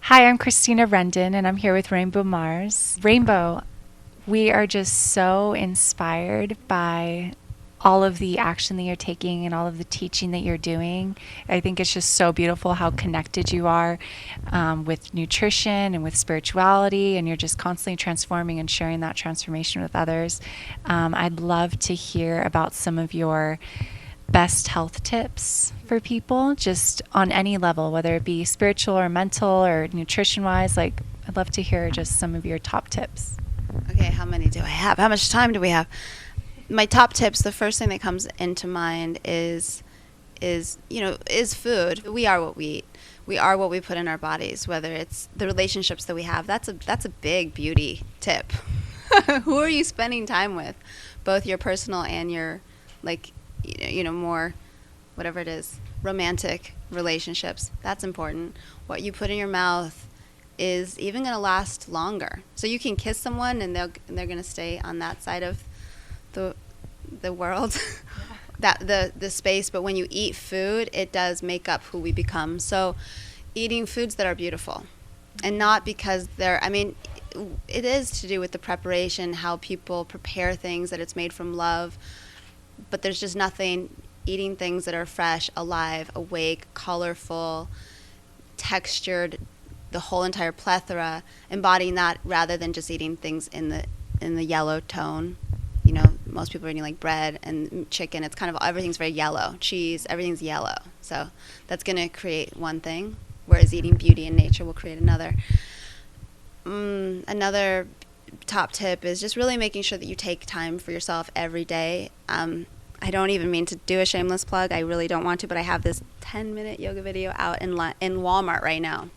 Hi, I'm Christina Rendon, and I'm here with Rainbow Mars. Rainbow, we are just so inspired by all of the action that you're taking and all of the teaching that you're doing. I think it's just so beautiful how connected you are with nutrition and with spirituality, and you're just constantly transforming and sharing that transformation with others. I'd love to hear about some of your best health tips for people, just on any level, whether it be spiritual or mental or nutrition wise. Like, I'd love to hear just some of your top tips. Okay, how many do I have? How much time do we have? My top tips, the first thing that comes into mind is food. We are what we eat. We are what we put in our bodies, whether it's the relationships that we have. That's a big beauty tip. Who are you spending time with? Both your personal and your like more whatever it is, romantic relationships. That's important. What you put in your mouth is even going to last longer. So you can kiss someone and they're going to stay on that side of the world, that the space. But when you eat food, it does make up who we become. So eating foods that are beautiful, and not because they're. I mean, it is to do with the preparation, how people prepare things, that it's made from love. But there's just nothing. Eating things that are fresh, alive, awake, colorful, textured, the whole entire plethora, embodying that rather than just eating things in the yellow tone. Most people are eating like bread and chicken. It's kind of everything's very yellow. Cheese, everything's yellow. So that's going to create one thing, whereas eating beauty in nature will create another. Another top tip is just really making sure that you take time for yourself every day. I don't even mean to do a shameless plug. I really don't want to, but I have this 10-minute yoga video out in Walmart right now.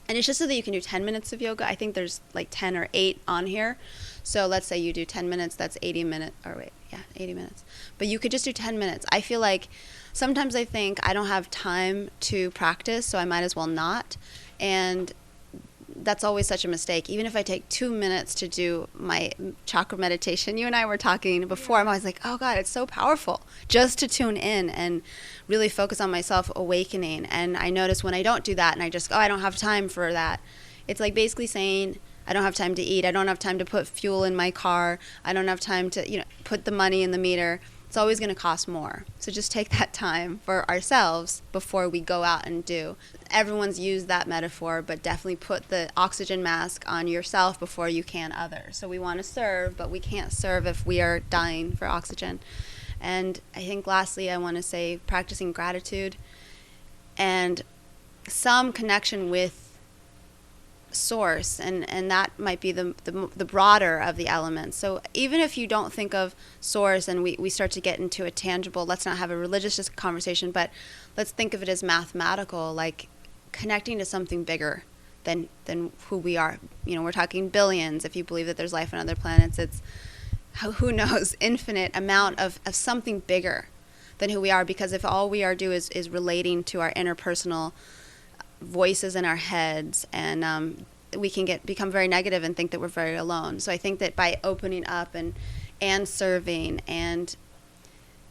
And it's just so that you can do 10 minutes of yoga. I think there's like 10 or 8 on here. So let's say you do 10 minutes, that's 80 minutes. 80 minutes. But you could just do 10 minutes. I feel like sometimes I think I don't have time to practice, so I might as well not. And that's always such a mistake. Even if I take 2 minutes to do my chakra meditation, you and I were talking before, I'm always like, oh God, it's so powerful just to tune in and really focus on myself awakening. And I notice when I don't do that and I just, I don't have time for that. It's like basically saying, I don't have time to eat. I don't have time to put fuel in my car. I don't have time to, put the money in the meter. It's always going to cost more. So just take that time for ourselves before we go out and do. Everyone's used that metaphor, but definitely put the oxygen mask on yourself before you can others. So we want to serve, but we can't serve if we are dying for oxygen. And I think lastly, I want to say practicing gratitude and some connection with source, and that might be the broader of the elements. So even if you don't think of source and we start to get into a tangible, let's not have a religious conversation, but let's think of it as mathematical, like connecting to something bigger than who we are. We're talking billions. If you believe that there's life on other planets, it's who knows, infinite amount of something bigger than who we are, because if all we are do is relating to our interpersonal voices in our heads, and we can become very negative and think that we're very alone. So I think that by opening up and serving and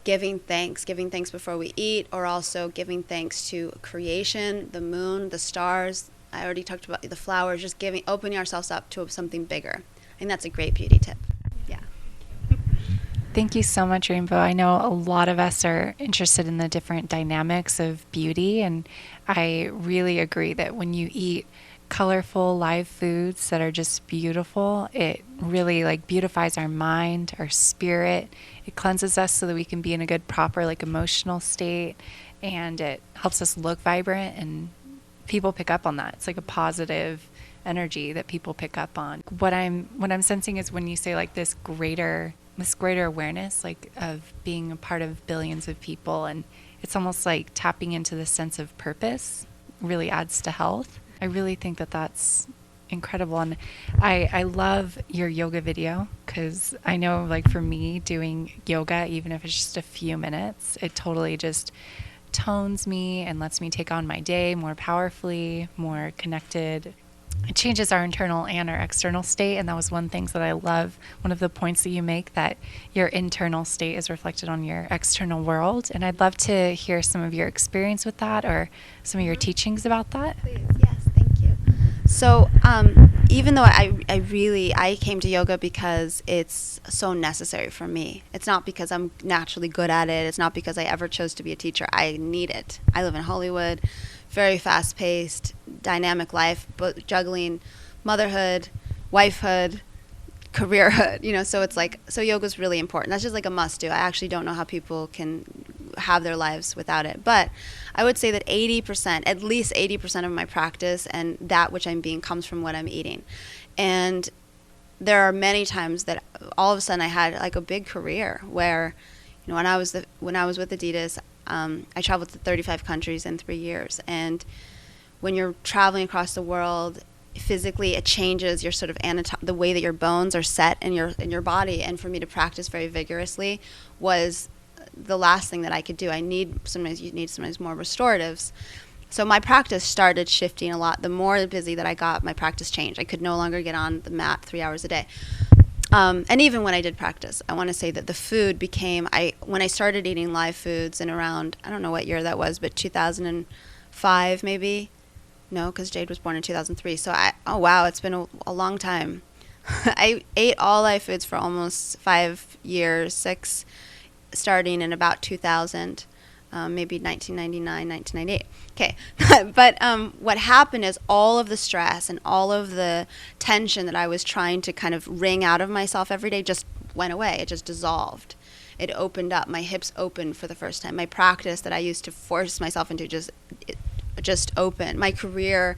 giving thanks before we eat, or also giving thanks to creation, the moon, the stars, I already talked about the flowers, just opening ourselves up to something bigger. I think that's a great beauty tip. Yeah. Thank you so much, Rainbow. I know a lot of us are interested in the different dynamics of beauty, and I really agree that when you eat colorful live foods that are just beautiful, it really beautifies our mind, our spirit. It cleanses us so that we can be in a good, proper emotional state, and it helps us look vibrant, and people pick up on that. It's like a positive energy that people pick up on. What I'm sensing is when you say this greater awareness, of being a part of billions of people, and it's almost like tapping into the sense of purpose really adds to health. I really think that that's incredible. And I love your yoga video, because I know for me, doing yoga, even if it's just a few minutes, it totally just tones me and lets me take on my day more powerfully, more connected. It changes our internal and our external state, and that was one thing that I love. One of the points that you make, that your internal state is reflected on your external world, and I'd love to hear some of your experience with that, or some of your teachings about that. Please, yes, thank you. So even though I came to yoga because it's so necessary for me. It's not because I'm naturally good at it. It's not because I ever chose to be a teacher. I need it. I live in Hollywood, very fast-paced, dynamic life, but juggling motherhood, wifehood, careerhood, so it's like, so yoga's really important. That's just like a must do. I actually don't know how people can have their lives without it. But I would say that 80%, at least 80% of my practice and that which I'm being comes from what I'm eating. And there are many times that all of a sudden I had like a big career where, when I was with Adidas, I traveled to 35 countries in 3 years. And when you're traveling across the world, physically it changes your sort of the way that your bones are set in your body. And for me to practice very vigorously was the last thing that I could do. You need sometimes more restoratives. So my practice started shifting a lot. The more busy that I got, my practice changed. I could no longer get on the mat 3 hours a day. And even when I did practice, I want to say that the food became, when I started eating live foods in around, I don't know what year that was, but 2005 maybe. No, because Jade was born in 2003. So oh wow, it's been a long time. I ate all live foods for almost 5 years, 6, starting in about 2000, maybe 1999, 1998. Okay, but what happened is all of the stress and all of the tension that I was trying to kind of wring out of myself every day just went away. It just dissolved. It opened up. My hips opened for the first time. My practice that I used to force myself into just opened. My career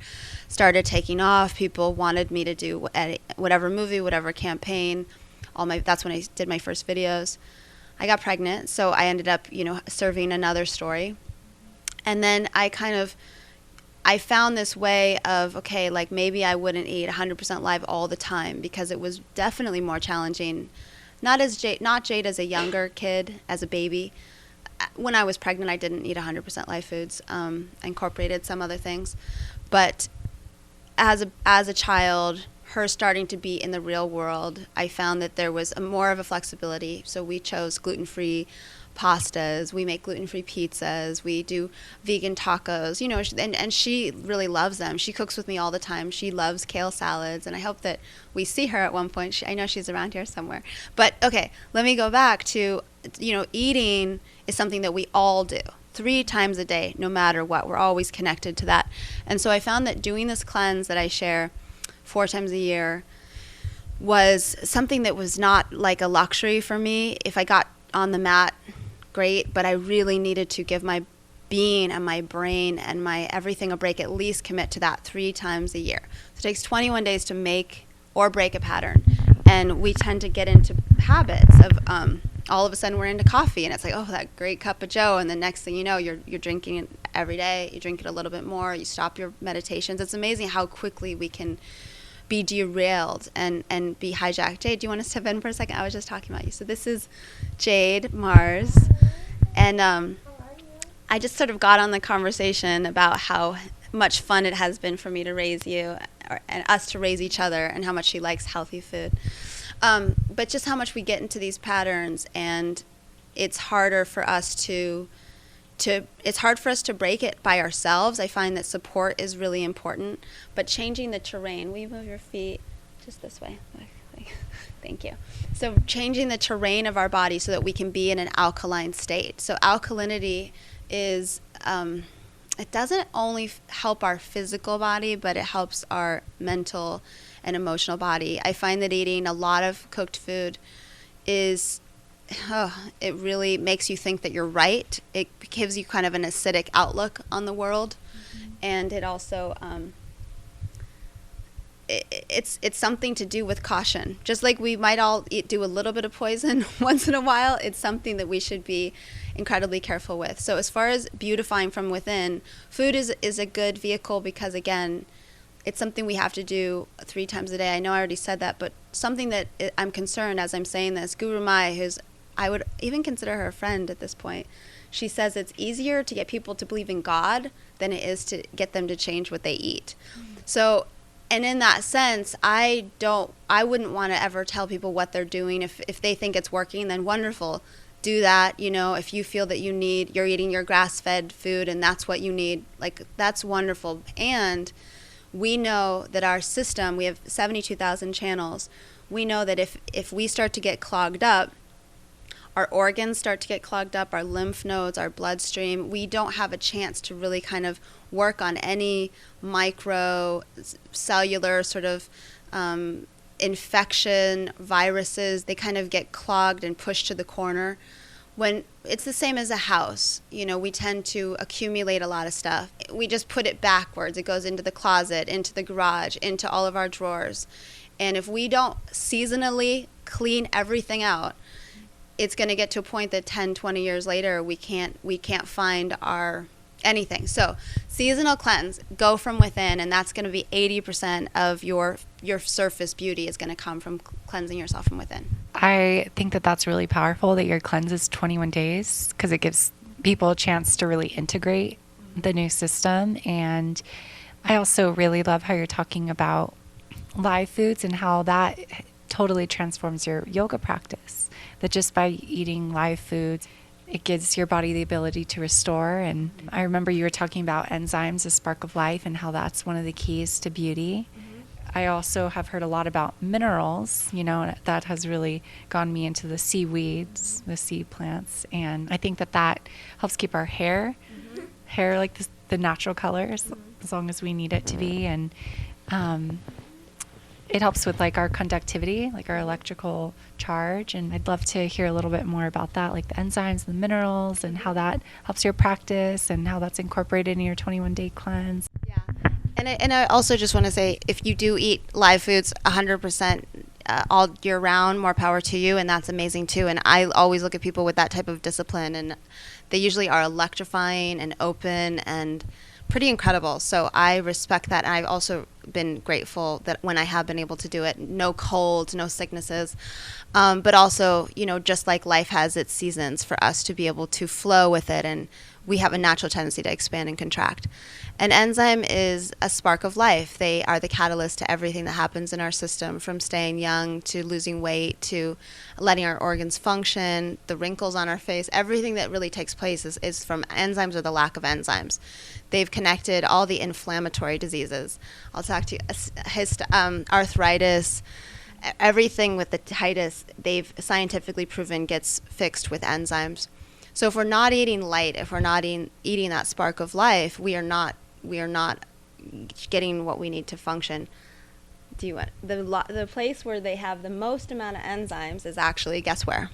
started taking off. People wanted me to do whatever movie, whatever campaign. That's when I did my first videos. I got pregnant, so I ended up, serving another story. And then I found this way of, okay, like maybe I wouldn't eat 100% live all the time because it was definitely more challenging. Not Jade as a younger kid, as a baby. When I was pregnant, I didn't eat 100% live foods. I incorporated some other things. But as a child, her starting to be in the real world, I found that there was more of a flexibility. So we chose gluten-free pastas. We make gluten-free pizzas. We do vegan tacos. And she really loves them. She cooks with me all the time. She loves kale salads, and I hope that we see her at one point. I know she's around here somewhere. But okay, let me go back to, eating is something that we all do 3 times a day, no matter what. We're always connected to that. And so I found that doing this cleanse that I share 4 times a year was something that was not like a luxury for me. If I got on the mat, great, but I really needed to give my being and my brain and my everything a break, at least commit to that 3 times a year. So it takes 21 days to make or break a pattern. And we tend to get into habits of all of a sudden we're into coffee, and it's like, oh, that great cup of joe, and the next thing you know, you're drinking it every day. You drink it a little bit more. You stop your meditations. It's amazing how quickly we can be derailed and be hijacked. Jade, do you want to step in for a second? I was just talking about you. So this is Jade Mars, and I just sort of got on the conversation about how much fun it has been for me to raise you, and us to raise each other, and how much she likes healthy food. But just how much we get into these patterns, and it's harder for us to break it by ourselves. I find that support is really important, but changing the terrain. Will you move your feet just this way? Thank you. So changing the terrain of our body so that we can be in an alkaline state. So alkalinity is, it doesn't only help our physical body, but it helps our mental and emotional body. I find that eating a lot of cooked food it really makes you think that you're right. It gives you kind of an acidic outlook on the world. Mm-hmm. And it also, it's something to do with caution. Just like we might all do a little bit of poison once in a while, it's something that we should be incredibly careful with. So as far as beautifying from within, food is a good vehicle because, again, it's something we have to do 3 times a day. I know I already said that, but something that I'm concerned as I'm saying this, Guru Mai, I would even consider her a friend at this point, she says it's easier to get people to believe in God than it is to get them to change what they eat. Mm-hmm. So, and in that sense, I wouldn't want to ever tell people what they're doing. If they think it's working, then wonderful. Do that. If you feel that you're eating your grass-fed food and that's what you need, like, that's wonderful. And we know that our system, we have 72,000 channels. We know that if we start to get clogged up, our organs start to get clogged up, our lymph nodes, our bloodstream, we don't have a chance to really kind of work on any micro cellular sort of infection, viruses. They kind of get clogged and pushed to the corner. When it's the same as a house, we tend to accumulate a lot of stuff. We just put it backwards. It goes into the closet, into the garage, into all of our drawers. And if we don't seasonally clean everything out, it's going to get to a point that 10, 20 years later, we can't find our anything. So seasonal cleanse, go from within, and that's going to be 80% of your surface beauty is going to come from cleansing yourself from within. I think that that's really powerful that your cleanse is 21 days because it gives people a chance to really integrate the new system. And I also really love how you're talking about live foods and how that totally transforms your yoga practice. That just by eating live foods, it gives your body the ability to restore. And I remember you were talking about enzymes, a spark of life, and how that's one of the keys to beauty. I also have heard a lot about minerals, that has really gone me into the seaweeds, the sea plants. And I think that helps keep our hair like the natural colors, as long as we need it to be. And it helps with like our conductivity, like our electrical charge. And I'd love to hear a little bit more about that, like the enzymes, the minerals, and how that helps your practice and how that's incorporated in your 21-day cleanse. Yeah. And I also just want to say, if you do eat live foods 100% all year round, more power to you, and that's amazing too. And I always look at people with that type of discipline, and they usually are electrifying and open and pretty incredible. So I respect that, and I've also been grateful that when I have been able to do it, no colds, no sicknesses, but also, just like life has its seasons, for us to be able to flow with it, and we have a natural tendency to expand and contract. An enzyme is a spark of life. They are the catalyst to everything that happens in our system, from staying young to losing weight to letting our organs function, the wrinkles on our face. Everything that really takes place is from enzymes or the lack of enzymes. They've connected all the inflammatory diseases. I'll talk to you, arthritis, everything with the titus, they've scientifically proven gets fixed with enzymes. So if we're not eating light, if we're not eating that spark of life, we are not getting what we need to function. Do you want the place where they have the most amount of enzymes is actually, guess where?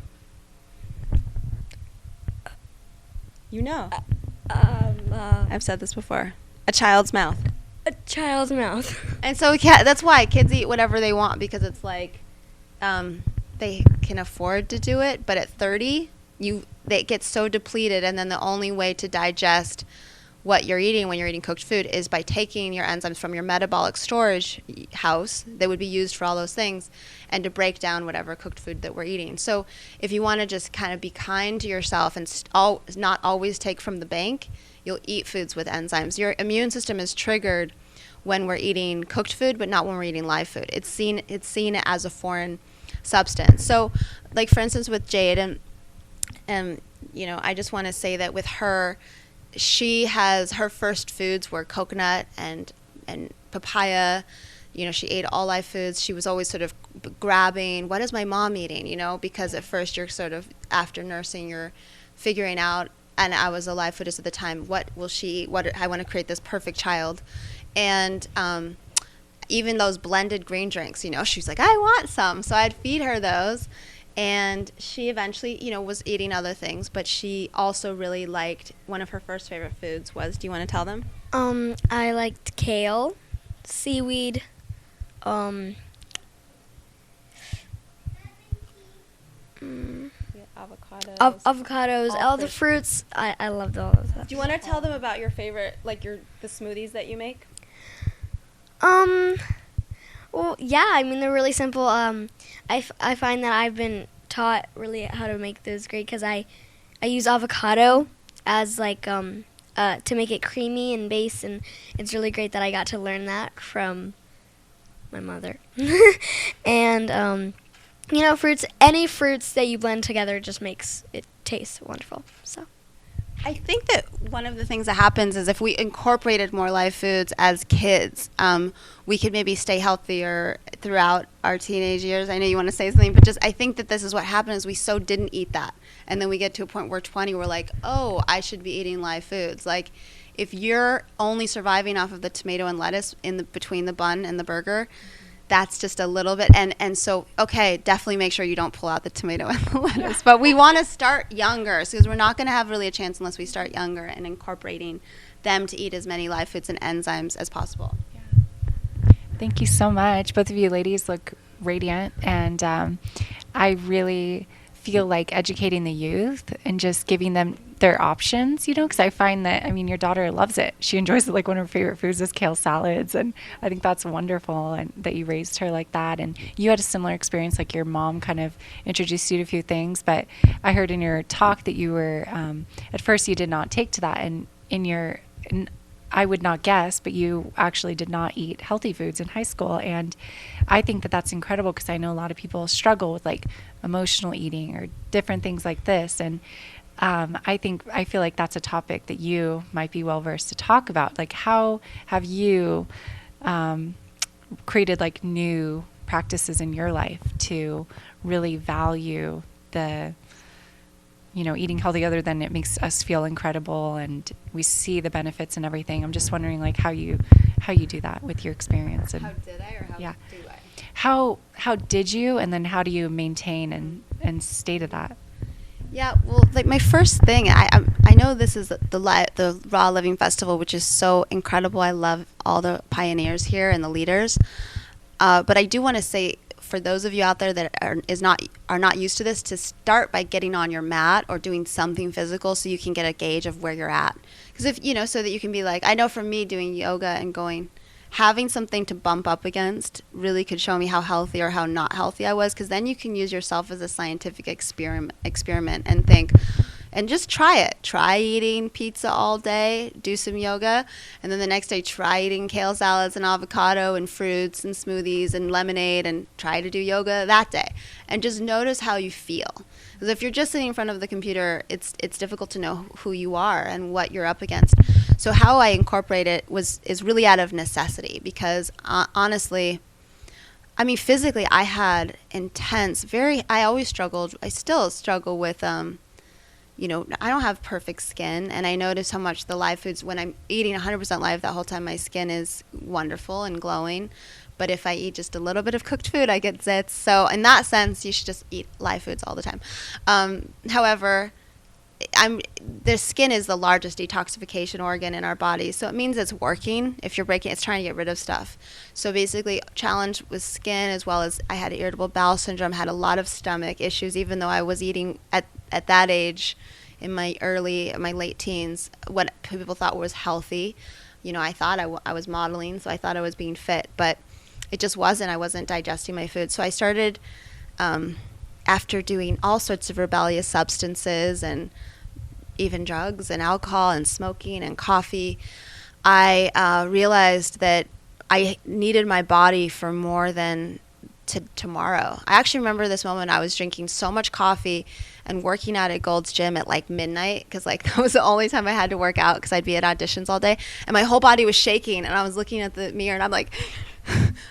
I've said this before. A child's mouth. A child's mouth. And so that's why kids eat whatever they want, because it's like they can afford to do it, but at 30, they get so depleted, and then the only way to digest what you're eating when you're eating cooked food is by taking your enzymes from your metabolic storage house that would be used for all those things, and to break down whatever cooked food that we're eating. So if you want to just kind of be kind to yourself and not always take from the bank, you'll eat foods with enzymes. Your immune system is triggered when we're eating cooked food, but not when we're eating live food. It's seen as a foreign substance. So, like for instance with Jade, and I just want to say that with her, her first foods were coconut and papaya. She ate all live foods. She was always sort of grabbing, what is my mom eating? Because at first you're sort of, after nursing, you're figuring out, and I was a live foodist at the time, what will she eat? I want to create this perfect child. And even those blended green drinks, she's like, I want some. So I'd feed her those. And she eventually, was eating other things, but she also really liked, one of her first favorite foods was, do you want to tell them? I liked kale, seaweed, avocados. Avocados, all the fruits. I loved all of that. Do you want to tell them about your favorite, like the smoothies that you make? Well, yeah, I mean, they're really simple. I find that I've been taught really how to make those great because I use avocado as like to make it creamy and base, and it's really great that I got to learn that from my mother. And any fruits that you blend together just makes it taste wonderful. So I think that one of the things that happens is if we incorporated more live foods as kids, we could maybe stay healthier throughout our teenage years. I know you want to say something, but just I think that this is what happened is we so didn't eat that. And then we get to a point where 20, we're like, oh, I should be eating live foods. Like if you're only surviving off of the tomato and lettuce between the bun and the burger, that's just a little bit, and so okay, definitely make sure you don't pull out the tomato and the lettuce, but we want to start younger because we're not going to have really a chance unless we start younger and incorporating them to eat as many live foods and enzymes as possible. Thank you so much. Both of you ladies look radiant, and I really feel like educating the youth and just giving them their options, because I find that, your daughter loves it. She enjoys it. Like one of her favorite foods is kale salads, and I think that's wonderful, and that you raised her like that. And you had a similar experience, like your mom kind of introduced you to a few things, but I heard in your talk that you were, at first you did not take to that, and I would not guess, but you actually did not eat healthy foods in high school. And I think that that's incredible because I know a lot of people struggle with like emotional eating or different things like this. And I feel like that's a topic that you might be well versed to talk about. Like, how have you created like new practices in your life to really value the eating healthy, other than it makes us feel incredible and we see the benefits and everything? I'm just wondering like how you do that with your experience. And How did I, or how yeah. do I? How did you, and then how do you maintain and stay to that? Yeah, well, like my first thing, I know this is the Raw Living Festival, which is so incredible. I love all the pioneers here and the leaders, but I do want to say, for those of you out there that are not used to this, to start by getting on your mat or doing something physical so you can get a gauge of where you're at. Because so that you can be like, I know for me doing yoga and having something to bump up against really could show me how healthy or how not healthy I was, because then you can use yourself as a scientific experiment and think, and just try it. Try eating pizza all day, do some yoga, and then the next day try eating kale salads and avocado and fruits and smoothies and lemonade, and try to do yoga that day. And just notice how you feel. Because if you're just sitting in front of the computer, it's difficult to know who you are and what you're up against. So how I incorporate it is really out of necessity, because honestly, physically I had I always struggled, I still struggle with, I don't have perfect skin, and I notice how much the live foods, when I'm eating 100% live that whole time, my skin is wonderful and glowing. But if I eat just a little bit of cooked food, I get zits. So in that sense, you should just eat live foods all the time. However, the skin is the largest detoxification organ in our body, so it means it's working. If you're breaking, it's trying to get rid of stuff. So basically, challenge with skin, as well as I had irritable bowel syndrome, had a lot of stomach issues, even though I was eating at that age, in my late teens, what people thought was healthy. I thought I was modeling, so I thought I was being fit, but it just wasn't. I wasn't digesting my food. So I started, after doing all sorts of rebellious substances and even drugs and alcohol and smoking and coffee, I realized that I needed my body for more than tomorrow. I actually remember this moment. I was drinking so much coffee and working out at Gold's Gym at like midnight, because like that was the only time I had to work out, because I'd be at auditions all day, and my whole body was shaking, and I was looking at the mirror and I'm like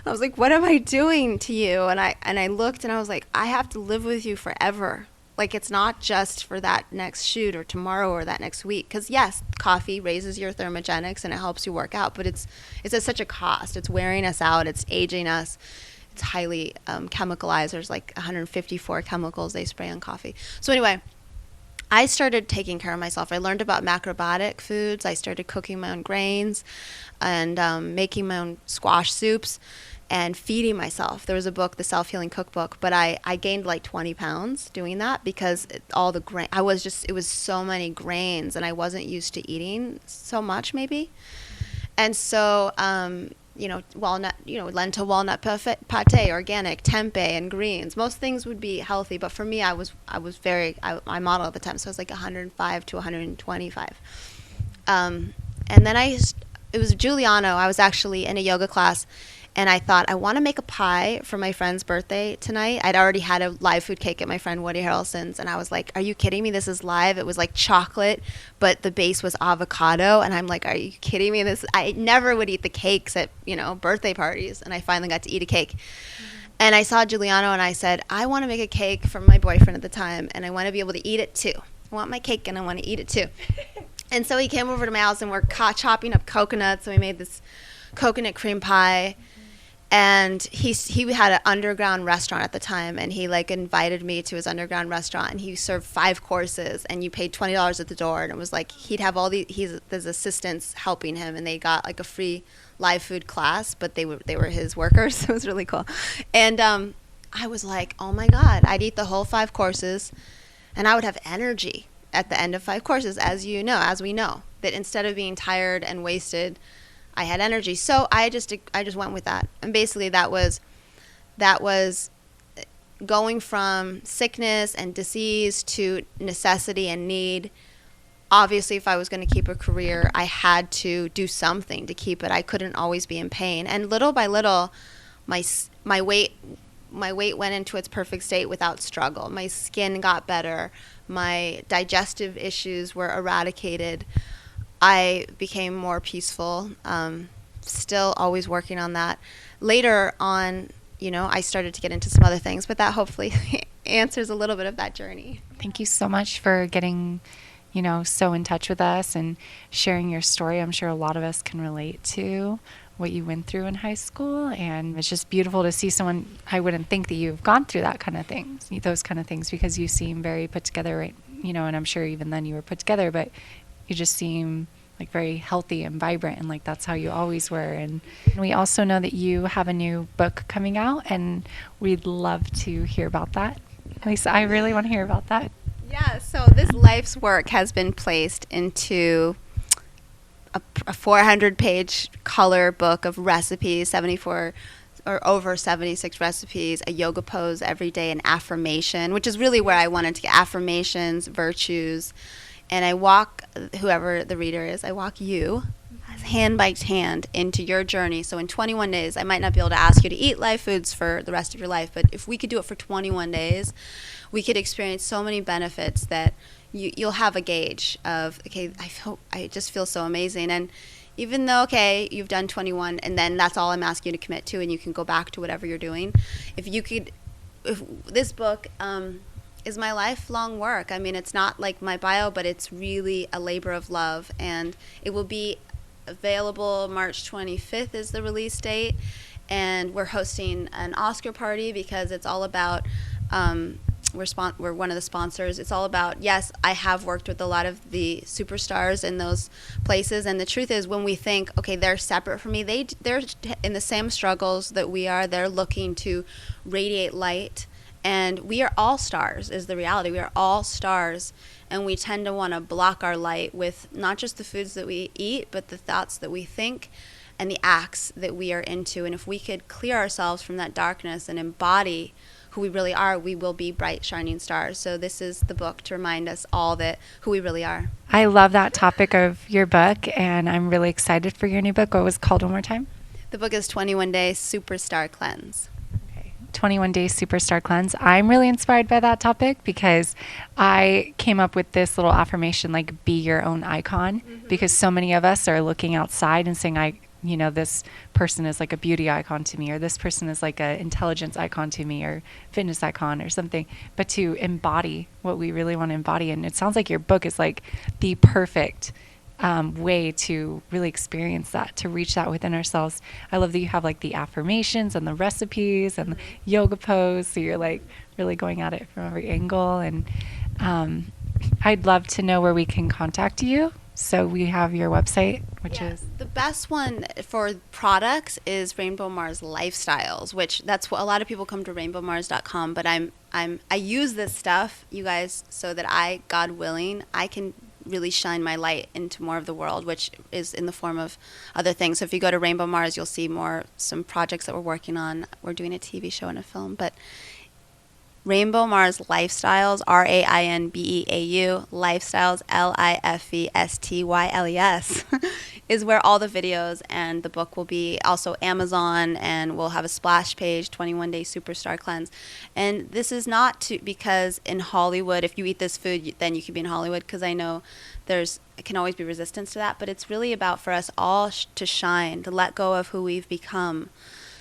I was like, what am I doing to you? And I looked and I was like, I have to live with you forever. Like, it's not just for that next shoot or tomorrow or that next week. Because yes, coffee raises your thermogenics and it helps you work out, but it's at such a cost. It's wearing us out. It's aging us. It's highly chemicalized. There's like 154 chemicals they spray on coffee. So anyway, I started taking care of myself. I learned about macrobiotic foods. I started cooking my own grains and making my own squash soups and feeding myself. There was a book, the Self-Healing Cookbook, but I gained like 20 pounds doing that, because all the grain, it was so many grains, and I wasn't used to eating so much maybe. And so, walnut, lentil, walnut pate, organic, tempeh, and greens. Most things would be healthy, but for me, I my model at the time, so I was like 105 to 125. And then it was Giuliano. I was actually in a yoga class, And I thought, I want to make a pie for my friend's birthday tonight. I'd already had a live food cake at my friend Woody Harrelson's. And I was like, are you kidding me? This is live. It was like chocolate, but the base was avocado. And I'm like, are you kidding me? I never would eat the cakes at, birthday parties. And I finally got to eat a cake. And I saw Giuliano and I said, I want to make a cake for my boyfriend at the time. And I want to be able to eat it too. I want my cake and I want to eat it too. And so he came over to my house and we're chopping up coconuts. And we made this coconut cream pie. And he had an underground restaurant at the time, and he invited me to his underground restaurant, and he served 5 courses, and you paid $20 at the door, and it was like he'd have all his assistants helping him, and they got a free live food class, but they were his workers. It was really cool. And I was like, oh my God, I'd eat the whole 5 courses, and I would have energy at the end of 5 courses, as we know, that instead of being tired and wasted, I had energy. So I just went with that. And basically that was going from sickness and disease to necessity and need. Obviously, if I was going to keep a career, I had to do something to keep it. I couldn't always be in pain. And little by little, my weight went into its perfect state without struggle. My skin got better. My digestive issues were eradicated. I became more peaceful, still always working on that. Later on, I started to get into some other things, but that hopefully answers a little bit of that journey. Thank you so much for getting, so in touch with us and sharing your story. I'm sure a lot of us can relate to what you went through in high school, and it's just beautiful to see someone. I wouldn't think that you've gone through those kind of things, because you seem very put together, right? And I'm sure even then you were put together, but you just seem very healthy and vibrant, and that's how you always were. And we also know that you have a new book coming out, and we'd love to hear about that. At least I really want to hear about that. Yeah, so this life's work has been placed into a 400-page color book of recipes, 74 or over 76 recipes, a yoga pose every day, an affirmation, which is really where I wanted to get affirmations, virtues. And I walk, whoever the reader is, I walk you hand by hand into your journey. So in 21 days, I might not be able to ask you to eat live foods for the rest of your life, but if we could do it for 21 days, we could experience so many benefits that you'll have a gauge of, okay, I just feel so amazing. And even though, okay, you've done 21 and then that's all I'm asking you to commit to and you can go back to whatever you're doing, if this book is my lifelong work. I mean, it's not like my bio, but it's really a labor of love, and it will be available March 25th is the release date, and we're hosting an Oscar party because it's all about we're one of the sponsors. It's all about, yes, I have worked with a lot of the superstars in those places, and the truth is when we think, okay, they're separate from me, they're in the same struggles that we are. They're looking to radiate light, and we are all stars is the reality. We are all stars, and we tend to want to block our light with not just the foods that we eat, but the thoughts that we think and the acts that we are into. And if we could clear ourselves from that darkness and embody who we really are, we will be bright, shining stars. So this is the book to remind us all that who we really are. I love that topic of your book, and I'm really excited for your new book. What was it called one more time? The book is 21 Day Superstar Cleanse. 21 Day Superstar Cleanse. I'm really inspired by that topic because I came up with this little affirmation, be your own icon, because so many of us are looking outside and saying, this person is like a beauty icon to me, or this person is like an intelligence icon to me, or fitness icon or something, but to embody what we really want to embody. And it sounds like your book is the perfect way to really experience that, to reach that within ourselves. I love that you have the affirmations and the recipes and the yoga pose, so you're really going at it from every angle. And I'd love to know where we can contact you. So we have your website, which is the best one for products is Rainbeau Mars Lifestyles, which that's what a lot of people come to rainbowmars.com, but I use this stuff, you guys, so that God willing, I can really shine my light into more of the world, which is in the form of other things. So if you go to Rainbeau Mars, you'll see some projects that we're working on. We're doing a TV show and a film, but Rainbeau Mars Lifestyles, RAINBEAU, Lifestyles, LIFESTYLES, is where all the videos and the book will be. Also Amazon, and we'll have a splash page, 21-day superstar cleanse. And this is not because in Hollywood, if you eat this food, then you can be in Hollywood, because I know it can always be resistance to that, but it's really about for us all to shine, to let go of who we've become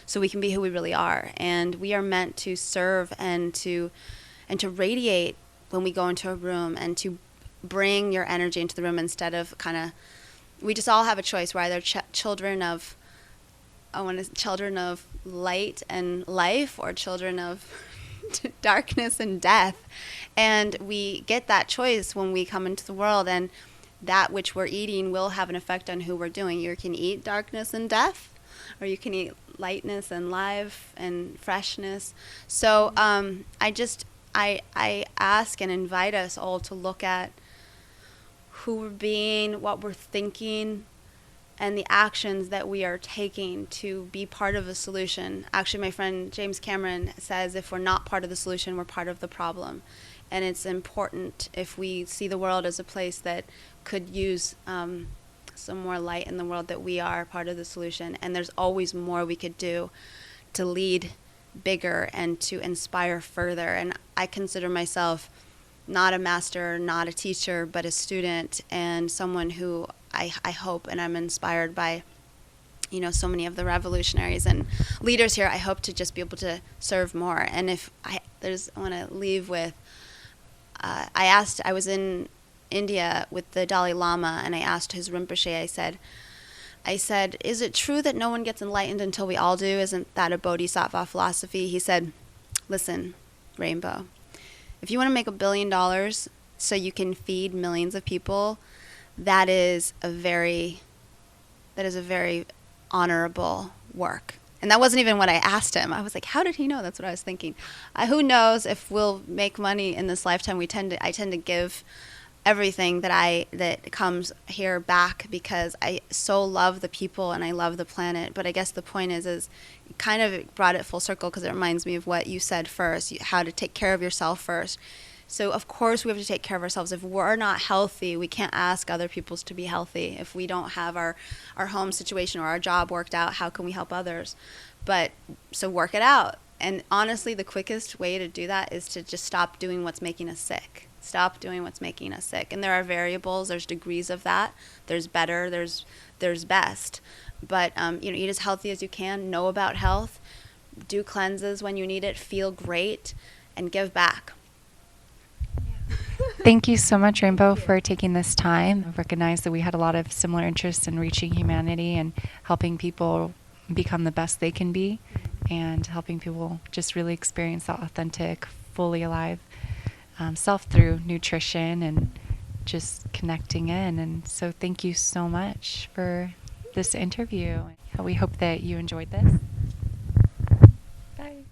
so we can be who we really are. And we are meant to serve and to radiate when we go into a room, and to bring your energy into the room instead of we just all have a choice. We're either children of light and life, or children of darkness and death. And we get that choice when we come into the world, and that which we're eating will have an effect on who we're doing. You can eat darkness and death, or you can eat lightness and life and freshness. So I ask and invite us all to look at who we're being, what we're thinking, and the actions that we are taking to be part of a solution. Actually, my friend James Cameron says if we're not part of the solution, we're part of the problem. And it's important, if we see the world as a place that could use some more light in the world, that we are part of the solution. And there's always more we could do to lead bigger and to inspire further. And I consider myself not a master, not a teacher, but a student, and someone who I hope, and I'm inspired by, so many of the revolutionaries and leaders here. I hope to just be able to serve more. And I want to leave with, I was in India with the Dalai Lama, and I asked his Rinpoche, I said, is it true that no one gets enlightened until we all do? Isn't that a bodhisattva philosophy? He said, listen, Rainbow, if you want to make $1 billion so you can feed millions of people, that is a very honorable work. And that wasn't even what I asked him. I was like, how did he know? That's what I was thinking. Who knows if we'll make money in this lifetime? I tend to give everything that comes here back, because I so love the people and I love the planet. But I guess the point is kind of brought it full circle, because it reminds me of what you said first, how to take care of yourself first. So of course we have to take care of ourselves. If we're not healthy, we can't ask other people to be healthy. If we don't have our home situation or our job worked out, how can we help others? So work it out. And honestly, the quickest way to do that is to just stop doing what's making us sick. Stop doing what's making us sick. And there are variables, there's degrees of that. There's better, there's best. But eat as healthy as you can, know about health, do cleanses when you need it, feel great, and give back. Thank you so much, Rainbow, for taking this time. I recognize that we had a lot of similar interests in reaching humanity and helping people become the best they can be, and helping people just really experience that authentic, fully alive self through nutrition and just connecting in. And so thank you so much for this interview. We hope that you enjoyed this. Bye.